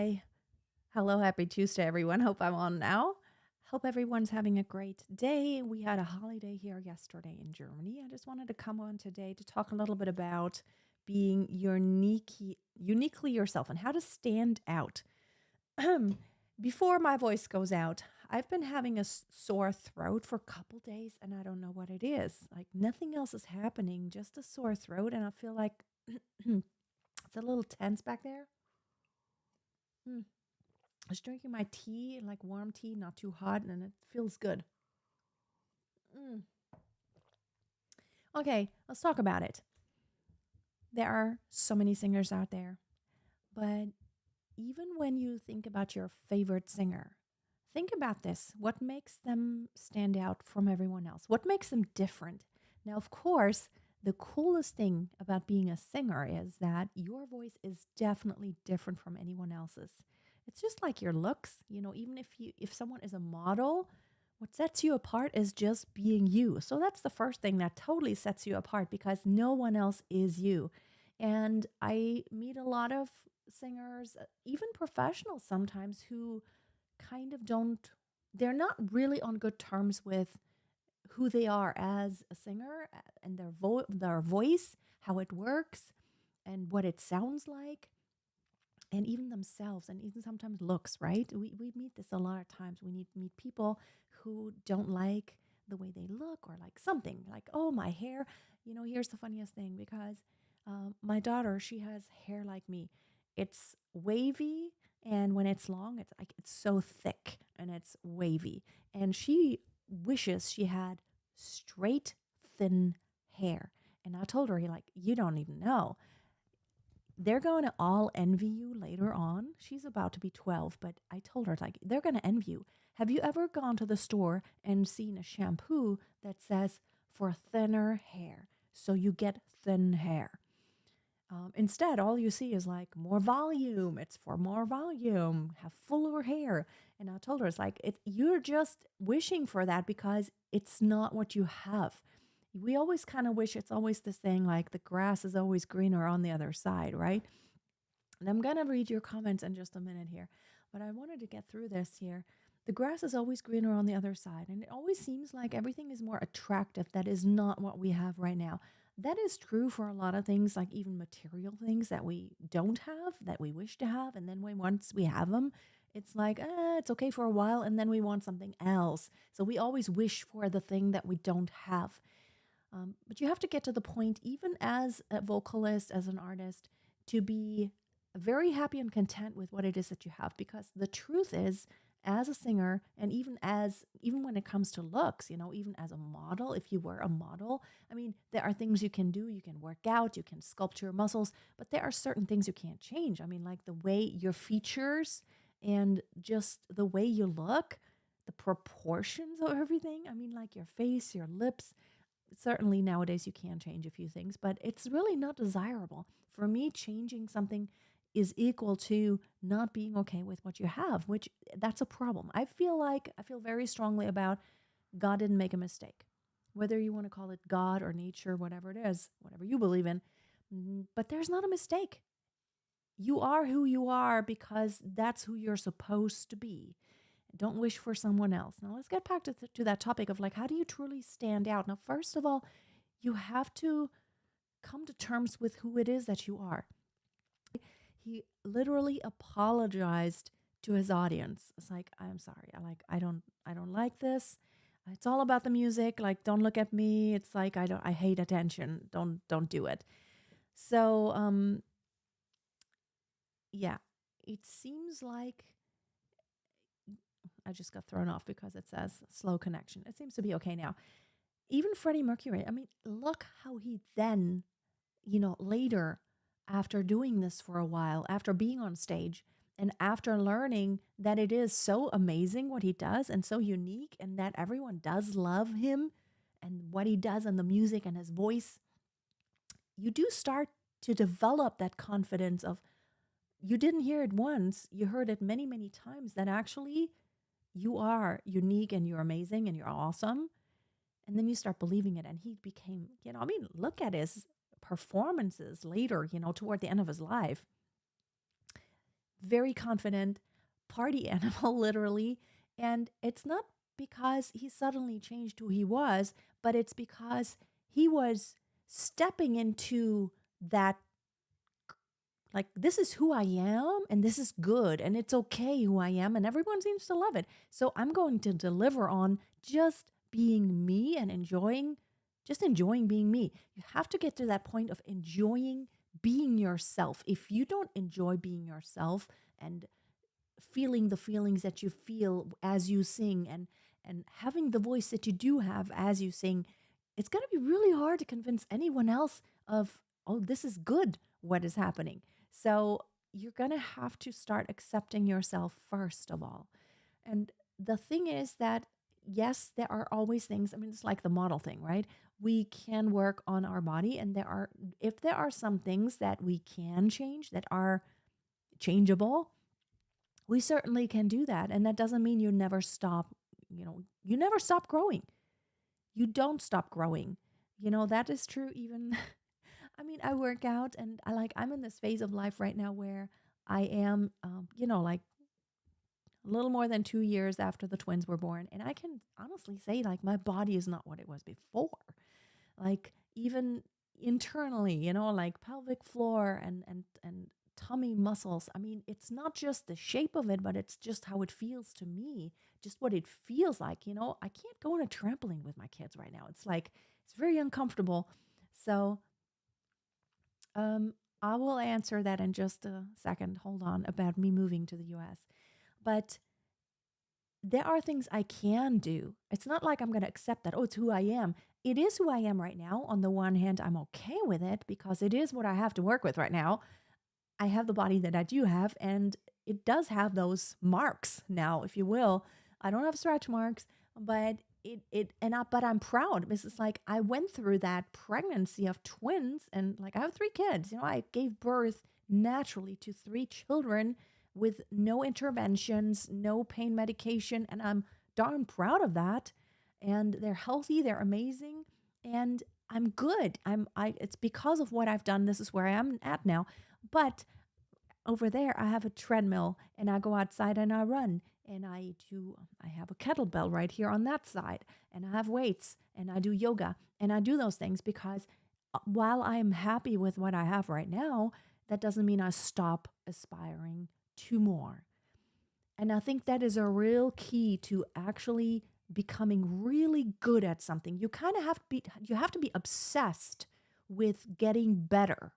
Hi. Hello, happy Tuesday, everyone. Hope I'm on now. Hope everyone's having a great day. We had a holiday here yesterday in Germany. I just wanted to come on today to talk a little bit about being uniquely yourself and how to stand out. Before my voice goes out, I've been having a sore throat for a couple days and I don't know what it is. Like nothing else is happening, just a sore throat. And I feel like it's a little tense back there. Hmm. I was drinking my tea, like warm tea, not too hot, and it feels good. Mm. Okay, let's talk about it. There are so many singers out there, but even when you think about your favorite singer, think about this. What makes them stand out from everyone else? What makes them different? Now, of course, the coolest thing about being a singer is that your voice is definitely different from anyone else's. It's just like your looks, even if someone is a model, what sets you apart is just being you. So that's the first thing that totally sets you apart because no one else is you. And I meet a lot of singers, even professionals sometimes, who kind of don't, they're not really on good terms with who they are as a singer and their voice, how it works, and what it sounds like, and even themselves, and even sometimes looks. Right? We meet this a lot of times. We need meet people who don't like the way they look or like something like, oh, my hair. Here's the funniest thing because my daughter, she has hair like me. It's wavy, and when it's long, it's like it's so thick and it's wavy. And she wishes she had straight, thin hair. And I told her, like, you don't even know. They're going to all envy you later on. She's about to be 12, but I told her, like, they're going to envy you. Have you ever gone to the store and seen a shampoo that says for thinner hair? So you get thin hair. Instead, all you see is like more volume. It's for more volume, have fuller hair. And I told her, it's like, you're just wishing for that because it's not what you have. We always kind of wish it's always the saying, like, the grass is always greener on the other side, right? And I'm going to read your comments in just a minute here, but I wanted to get through this here. The grass is always greener on the other side, and it always seems like everything is more attractive. That is not what we have right now. That is true for a lot of things, like even material things that we don't have, that we wish to have. And then once we have them, it's like, it's okay for a while, and then we want something else. So we always wish for the thing that we don't have. But you have to get to the point, even as a vocalist, as an artist, to be very happy and content with what it is that you have. Because the truth is, as a singer, and even when it comes to looks, even as a model, if you were a model, I mean, there are things you can do. You can work out, you can sculpt your muscles, but there are certain things you can't change. I mean, like the way your features and just the way you look, the proportions of everything. I mean, like your face, your lips. Certainly nowadays you can change a few things, but it's really not desirable. For me, changing something is equal to not being okay with what you have, which that's a problem. I feel very strongly about God didn't make a mistake. Whether you want to call it God or nature, whatever it is, whatever you believe in, but there's not a mistake. You are who you are because that's who you're supposed to be. Don't wish for someone else. Now, let's get back to that topic of like, how do you truly stand out? Now, first of all, you have to come to terms with who it is that you are. He literally apologized to his audience. It's like, I'm sorry. I don't like this. It's all about the music. Like, don't look at me. It's like, I hate attention. Don't do it. So, yeah, it seems like I just got thrown off because it says slow connection. It seems to be okay now. Even Freddie Mercury, I mean, look how he then, later, after doing this for a while, after being on stage, and after learning that it is so amazing what he does and so unique, and that everyone does love him and what he does and the music and his voice, you do start to develop that confidence of you didn't hear it once, you heard it many, many times that actually you are unique and you're amazing and you're awesome. And then you start believing it. And he became, I mean, look at his performances later, toward the end of his life. very confident party animal, literally. And it's not because he suddenly changed who he was, but it's because he was stepping into that, like, this is who I am and this is good and it's okay who I am and everyone seems to love it. So I'm going to deliver on just being me and just enjoying being me. You have to get to that point of enjoying being yourself. If you don't enjoy being yourself and feeling the feelings that you feel as you sing, and having the voice that you do have as you sing, it's going to be really hard to convince anyone else of, oh, this is good, what is happening. So you're going to have to start accepting yourself first of all. And the thing is that, yes, there are always things. I mean, it's like the model thing, right? We can work on our body, and if there are some things that we can change that are changeable, we certainly can do that. And that doesn't mean you never stop growing. You don't stop growing. That is true even. I mean, I work out, and I'm in this phase of life right now where I am, like a little more than 2 years after the twins were born. And I can honestly say, like, my body is not what it was before. Like, even internally, like pelvic floor and tummy muscles. I mean, it's not just the shape of it, but it's just how it feels to me, just what it feels like. I can't go on a trampoline with my kids right now. It's like, it's very uncomfortable. So, I will answer that in just a second. Hold on, about me moving to the US. But there are things I can do. It's not like I'm going to accept that, oh, it's who I am. It is who I am right now. On the one hand, I'm okay with it because it is what I have to work with right now. I have the body that I do have, and it does have those marks now, if you will. I don't have stretch marks, but but I'm proud because it's like I went through that pregnancy of twins, and like I have 3 kids. I gave birth naturally to 3 children with no interventions, no pain medication, and I'm darn proud of that. And they're healthy, they're amazing, and I'm good. It's because of what I've done. This is where I am at now. But over there, I have a treadmill, and I go outside and I run, and I have a kettlebell right here on that side, and I have weights, and I do yoga, and I do those things because while I'm happy with what I have right now, that doesn't mean I stop aspiring to more. And I think that is a real key to actually becoming really good at something. You have to be obsessed with getting better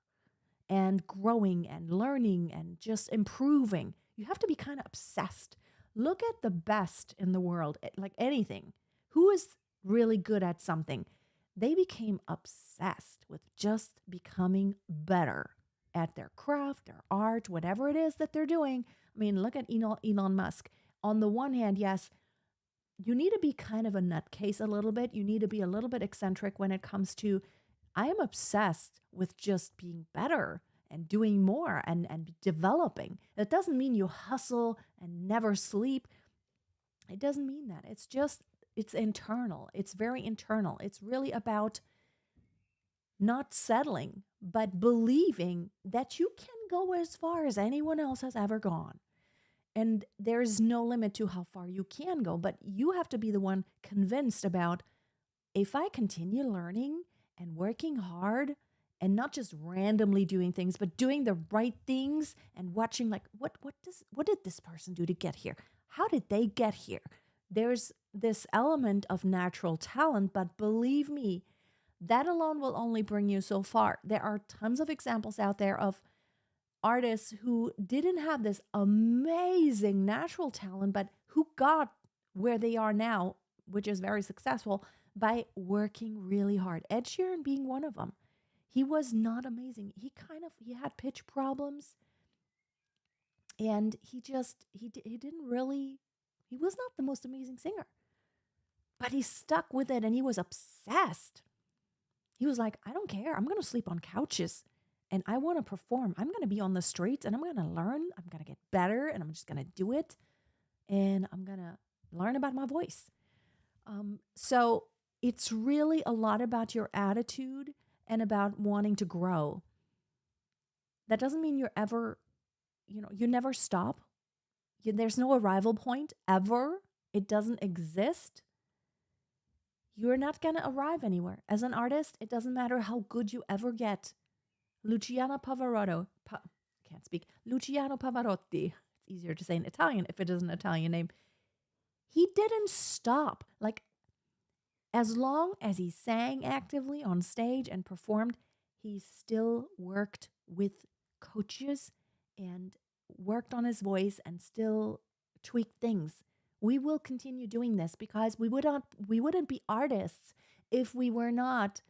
and growing and learning and just improving. You have to be kind of obsessed. Look at the best in the world, like anything. Who is really good at something? They became obsessed with just becoming better at their craft, their art, whatever it is that they're doing. I mean, look at Elon Musk. On the one hand, yes, you need to be kind of a nutcase a little bit. You need to be a little bit eccentric when it comes to, I am obsessed with just being better and doing more and developing. That doesn't mean you hustle and never sleep. It doesn't mean that. It's internal. It's very internal. It's really about not settling, but believing that you can go as far as anyone else has ever gone. And there's no limit to how far you can go, but you have to be the one convinced about, if I continue learning and working hard and not just randomly doing things, but doing the right things and watching, like, what did this person do to get here? How did they get here? There's this element of natural talent, but believe me, that alone will only bring you so far. There are tons of examples out there of artists who didn't have this amazing natural talent, but who got where they are now, which is very successful, by working really hard. Ed Sheeran being one of them. He was not amazing. He had pitch problems, and he didn't really, he was not the most amazing singer. But he stuck with it, and he was obsessed. He was like, I don't care. I'm going to sleep on couches, and I want to perform. I'm going to be on the streets, and I'm going to learn. I'm going to get better, and I'm just going to do it. And I'm going to learn about my voice. So it's really a lot about your attitude and about wanting to grow. That doesn't mean you're ever you never stop. There's no arrival point ever. It doesn't exist. You're not going to arrive anywhere. As an artist, it doesn't matter how good you ever get. Luciano Pavarotti, can't speak, Luciano Pavarotti, it's easier to say in Italian if it is an Italian name. He didn't stop. Like, as long as he sang actively on stage and performed, he still worked with coaches and worked on his voice and still tweaked things. We will continue doing this because we wouldn't be artists if we were not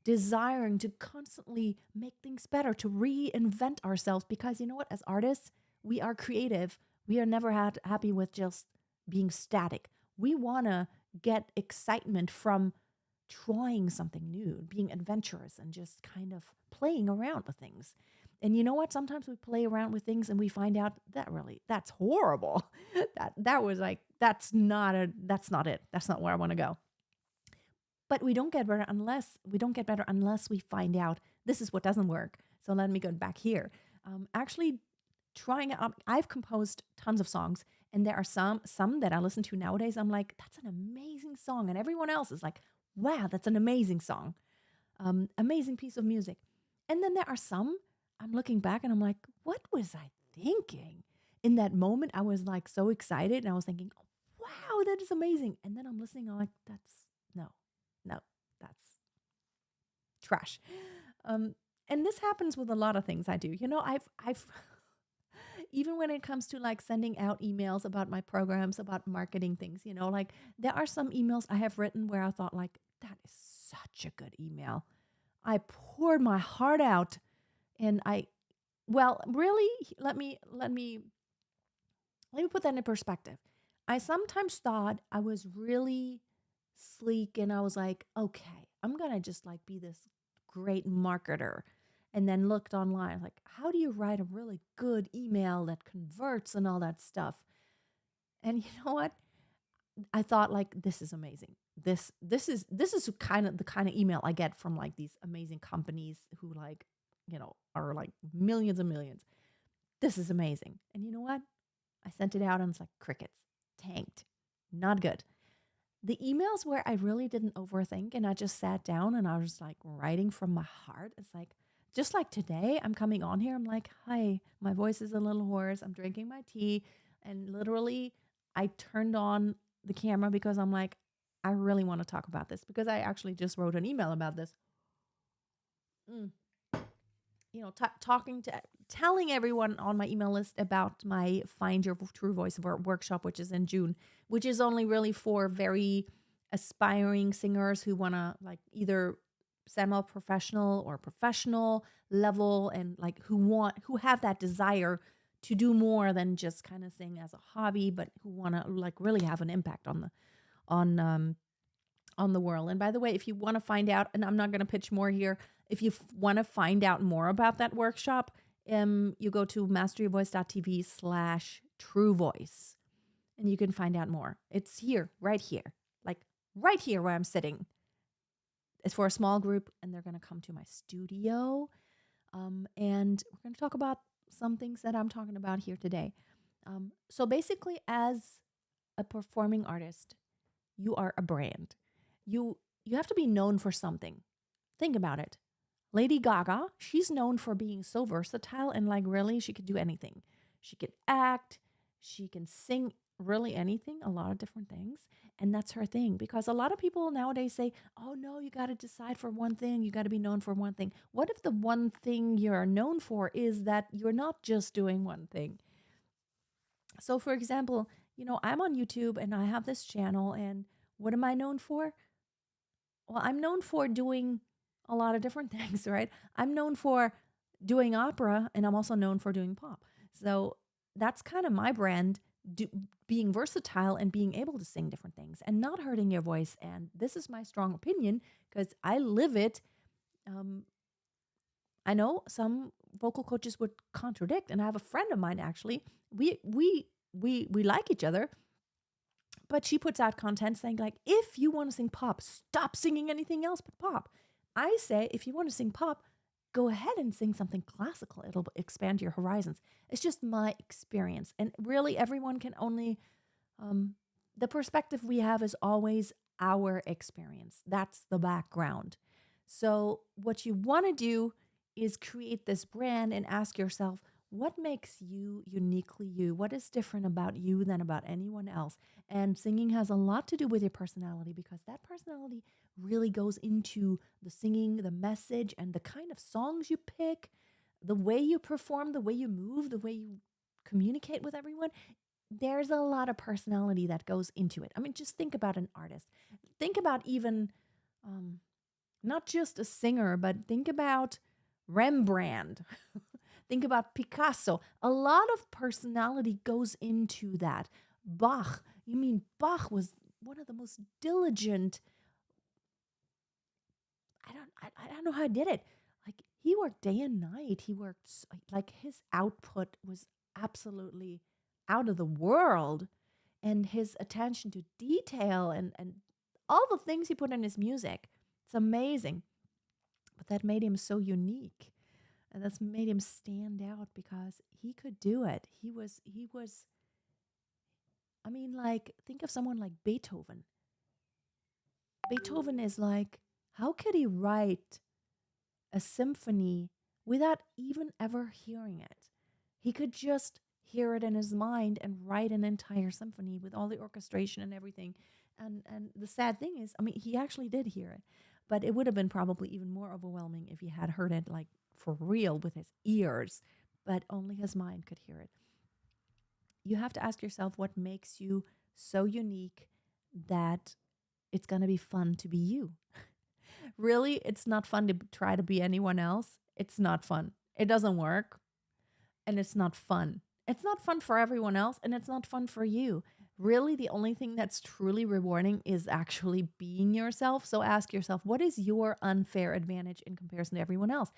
desiring to constantly make things better, to reinvent ourselves. Because you know what? As artists, we are creative. We are never happy with just being static. We want to get excitement from trying something new, being adventurous, and just kind of playing around with things. And you know what? Sometimes we play around with things and we find out that's horrible. that was like, that's not it. That's not where I want to go. But we don't get better unless we find out this is what doesn't work. So let me go back here. Actually trying out, I've composed tons of songs, and there are some that I listen to nowadays. I'm like, that's an amazing song. And everyone else is like, wow, that's an amazing song. Amazing piece of music. And then there are some I'm looking back and I'm like, what was I thinking? In that moment, I was like so excited and I was thinking, oh, wow, that is amazing. And then I'm listening, I'm like, no, that's trash. And this happens with a lot of things I do. I've even when it comes to like sending out emails about my programs, about marketing things, like there are some emails I have written where I thought like, that is such a good email. I poured my heart out. And really, let me put that in perspective. I sometimes thought I was really sleek and I was like, okay, I'm going to just like be this great marketer. And then looked online, like, how do you write a really good email that converts and all that stuff? And you know what? I thought like, this is amazing. This is the kind of email I get from like these amazing companies who like, are like millions and millions. This is amazing. And you know what? I sent it out and it's like crickets, tanked, not good. The emails where I really didn't overthink and I just sat down and I was like writing from my heart. It's like, just like today, I'm coming on here. I'm like, hi, my voice is a little hoarse. I'm drinking my tea. And literally I turned on the camera because I'm like, I really want to talk about this because I actually just wrote an email about this. Telling everyone on my email list about my Find Your True Voice workshop, which is in June, which is only really for very aspiring singers who want to like either semi-professional or professional level and like who have that desire to do more than just kind of sing as a hobby, but who want to like really have an impact on the world. And by the way, if you want to find out, and I'm not going to pitch more here, if you want to find out more about that workshop, you go to masteryourvoice.tv/true voice and you can find out more. It's right here where I'm sitting. It's for a small group and they're going to come to my studio. And we're going to talk about some things that I'm talking about here today. So basically, as a performing artist, you are a brand. You have to be known for something. Think about it. Lady Gaga, she's known for being so versatile and like really she could do anything. She could act, she can sing, really anything, a lot of different things. And that's her thing because a lot of people nowadays say, oh no, you got to decide for one thing. You got to be known for one thing. What if the one thing you're known for is that you're not just doing one thing? So for example, I'm on YouTube and I have this channel and what am I known for? Well, I'm known for doing a lot of different things, right? I'm known for doing opera and I'm also known for doing pop. So that's kind of my brand, being versatile and being able to sing different things and not hurting your voice. And this is my strong opinion because I live it. I know some vocal coaches would contradict, and I have a friend of mine actually. We like each other. But she puts out content saying like, if you want to sing pop, stop singing anything else but pop. I say, if you want to sing pop, go ahead and sing something classical. It'll expand your horizons. It's just my experience. And really, everyone can only, um, the perspective we have is always our experience. That's the background. So, what you want to do is create this brand and ask yourself, what makes you uniquely you? What is different about you than about anyone else? And singing has a lot to do with your personality because that personality really goes into the singing, the message, and the kind of songs you pick, the way you perform, the way you move, the way you communicate with everyone. There's a lot of personality that goes into it. I mean, just think about an artist. Think about even um, not just a singer, but think about Rembrandt. Think about Picasso. A lot of personality goes into that. Bach, you mean Bach was one of the most diligent. I don't know how I did it. Like he worked day and night. He worked like his output was absolutely out of the world, and his attention to detail and all the things he put in his music. It's amazing. But that made him so unique. And that's made him stand out because he could do it. He was I mean, like, think of someone like Beethoven. Beethoven is like, how could he write a symphony without even ever hearing it? He could just hear it in his mind and write an entire symphony with all the orchestration and everything. And the sad thing is, I mean, he actually did hear it, but it would have been probably even more overwhelming if he had heard it like for real with his ears, but only his mind could hear it. You have to ask yourself what makes you so unique that it's going to be fun to be you. Really, it's not fun to try to be anyone else. It's not fun. It doesn't work and it's not fun. It's not fun for everyone else and it's not fun for you. Really, the only thing that's truly rewarding is actually being yourself. So ask yourself, what is your unfair advantage in comparison to everyone else?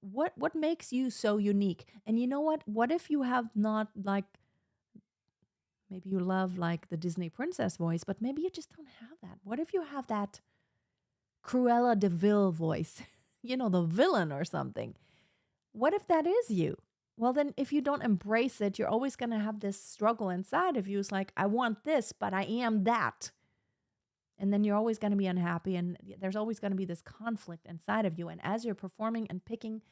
What makes you so unique? And you know what? What if you have not like maybe you love like the Disney princess voice, but maybe you just don't have that. What if you have that Cruella de Vil voice? You know, the villain or something. What if that is you? Well, then if you don't embrace it, you're always going to have this struggle inside of you. It's like, I want this, but I am that. And then you're always going to be unhappy. And there's always going to be this conflict inside of you. And as you're performing and picking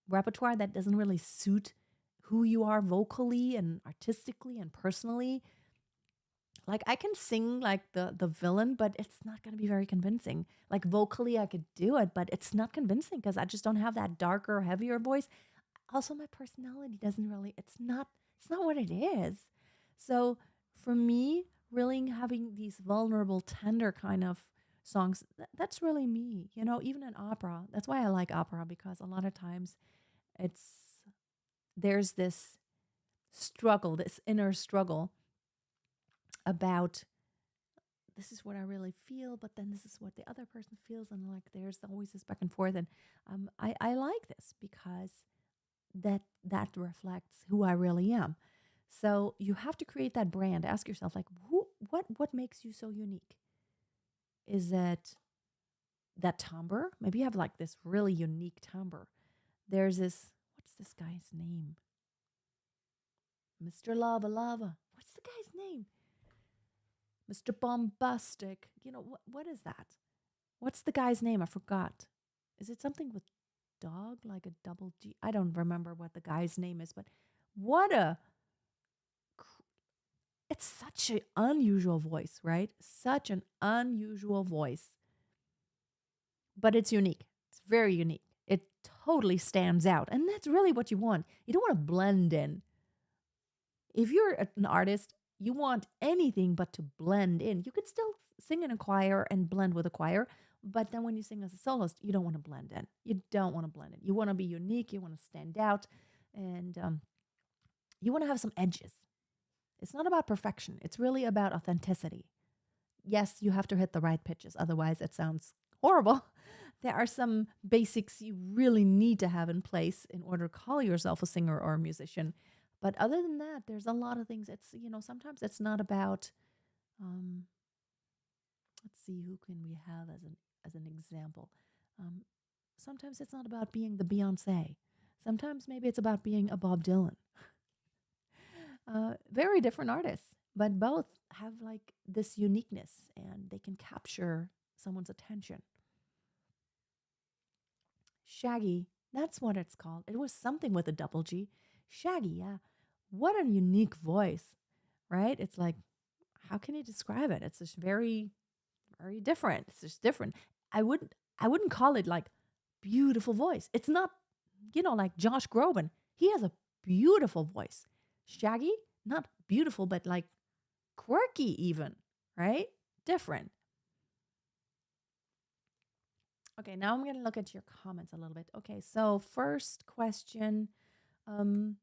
repertoire that doesn't really suit who you are vocally and artistically and personally, like I can sing like the villain, but it's not going to be very convincing. Like vocally I could do it, but it's not convincing because I just don't have that darker, heavier voice. Also my personality doesn't really it's not what it is. So for me, really having these vulnerable, tender kind of songs, that's really me. You know, even in opera. That's why I like opera because a lot of times it's there's this struggle, this inner struggle about this is what I really feel, but then this is what the other person feels, and like there's always this back and forth, and I like this because that reflects who I really am. So you have to create that brand. Ask yourself, like, what makes you so unique? Is it that timbre? Maybe you have like this really unique timbre. There's this. What's this guy's name? Mr. Lava Lava. What's the guy's name? Mr. Bombastic. You know, what is that? What's the guy's name? I forgot. Is it something with dog, like a double G? I don't remember what the guy's name is, but what a. It's such an unusual voice, right? Such an unusual voice. But it's unique. It's very unique. It totally stands out. And that's really what you want. You don't want to blend in. If you're an artist, you want anything but to blend in. You could still sing in a choir and blend with a choir, but then when you sing as a soloist, you don't want to blend in. You don't want to blend in. You want to be unique. You want to stand out, and you want to have some edges. It's not about perfection. It's really about authenticity. Yes, you have to hit the right pitches. Otherwise, it sounds horrible. There are some basics you really need to have in place in order to call yourself a singer or a musician. But other than that, there's a lot of things. It's, sometimes it's not about, um, let's see, who can we have as an example? Um, sometimes it's not about being the Beyonce. Sometimes maybe it's about being a Bob Dylan. Very different artists, but both have like this uniqueness and they can capture someone's attention. Shaggy, that's what it's called. It was something with a double G. Shaggy, yeah. What a unique voice, right? It's like, how can you describe it? It's just very, very different. It's just different. I wouldn't call it like beautiful voice. It's not, like Josh Groban. He has a beautiful voice. Shaggy, not beautiful, but like quirky even, right? Different. Okay, now I'm going to look at your comments a little bit. Okay, so first question. Um,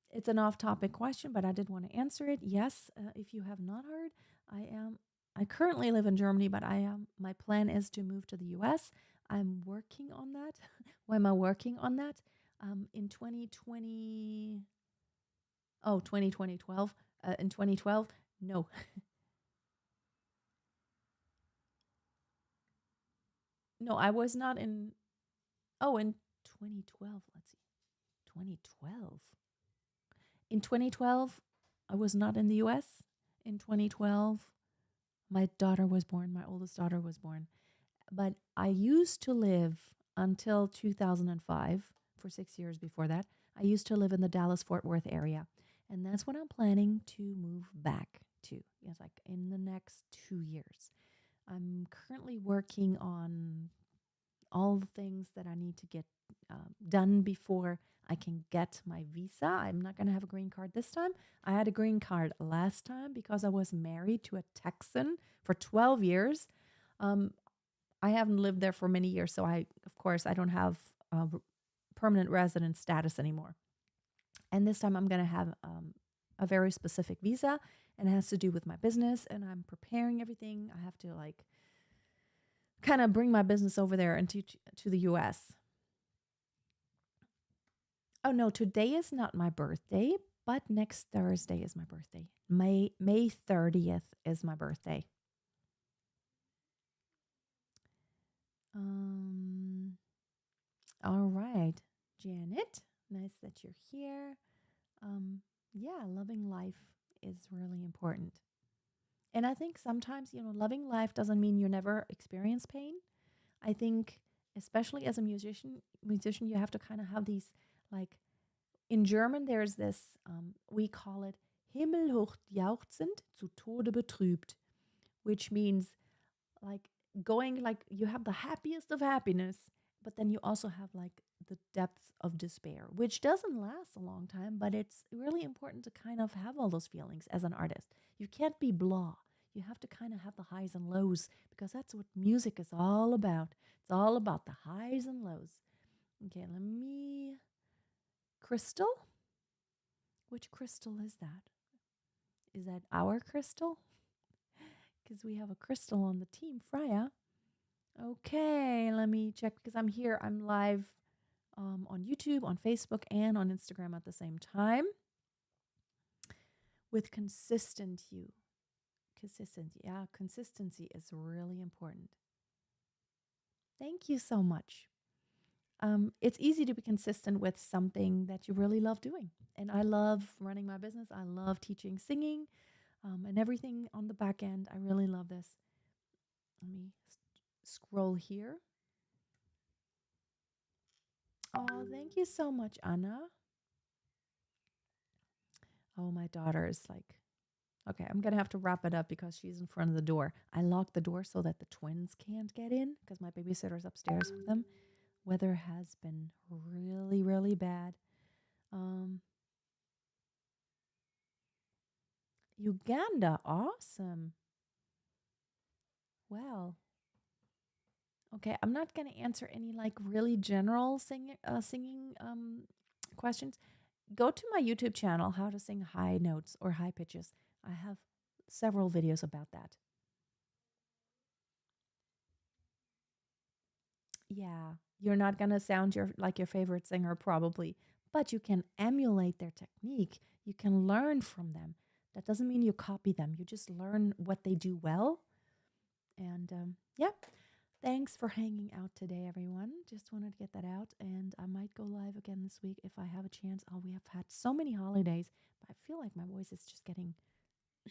it's an off-topic question, but I did want to answer it. Yes, if you have not heard, I am. I currently live in Germany, but I am. My plan is to move to the U.S. I'm working on that. Why am I working on that? In 2020, oh, 2012. In 2012, no, no, I was not in. Oh, in 2012. Let's see, 2012. In 2012, I was not in the US. In 2012, my daughter was born, my oldest daughter was born. But I used to live until 2005, for 6 years before that. I used to live in the Dallas Fort Worth area. And that's what I'm planning to move back to. It's like in the next 2 years. I'm currently working on all the things that I need to get done before I can get my visa. I'm not going to have a green card this time. I had a green card last time because I was married to a Texan for 12 years. Um, I haven't lived there for many years, so of course, I don't have permanent resident status anymore. And this time I'm going to have a very specific visa, and it has to do with my business, and I'm preparing everything. I have to like kind of bring my business over there and to the US. Oh no, today is not my birthday, but next Thursday is my birthday. May 30th is my birthday. Um all right. Janet, nice that you're here. Yeah, loving life is really important. And I think sometimes, loving life doesn't mean you never experience pain. I think especially as a musician you have to kind of have these like in German, there's this, we call it himmelhoch jauchzend, zu Tode betrübt, which means like going like you have the happiest of happiness, but then you also have like the depth of despair, which doesn't last a long time, but it's really important to kind of have all those feelings as an artist. You can't be blah. You have to kind of have the highs and lows because that's what music is all about. It's all about the highs and lows. Okay, let me. Crystal? Which crystal is that? Is that our crystal? Because we have a crystal on the team, Freya. Okay, let me check because I'm here. I'm live on YouTube, on Facebook, and on Instagram at the same time with consistent you. Consistency is really important. Thank you so much. It's easy to be consistent with something that you really love doing. And I love running my business. I love teaching singing and everything on the back end. I really love this. Let me scroll here. Oh, thank you so much, Anna. Oh, my daughter is like, okay, I'm going to have to wrap it up because she's in front of the door. I locked the door so that the twins can't get in because my babysitter's upstairs with them. Weather has been really, really bad. Um, Uganda, awesome. Well, okay, I'm not going to answer any like really general singing questions. Go to my YouTube channel, How to Sing High Notes or High Pitches. I have several videos about that. Yeah, you're not going to sound your favorite singer probably, but you can emulate their technique. You can learn from them. That doesn't mean you copy them. You just learn what they do well. And yeah, Thanks for hanging out today, everyone. Just wanted to get that out, and I might go live again this week if I have a chance. Oh, we have had so many holidays, but I feel like my voice is just getting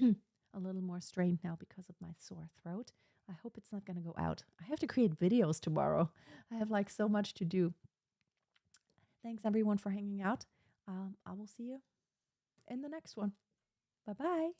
a little more strained now because of my sore throat. I hope it's not going to go out. I have to create videos tomorrow. I have like so much to do. Thanks, everyone, for hanging out. I will see you in the next one. Bye bye.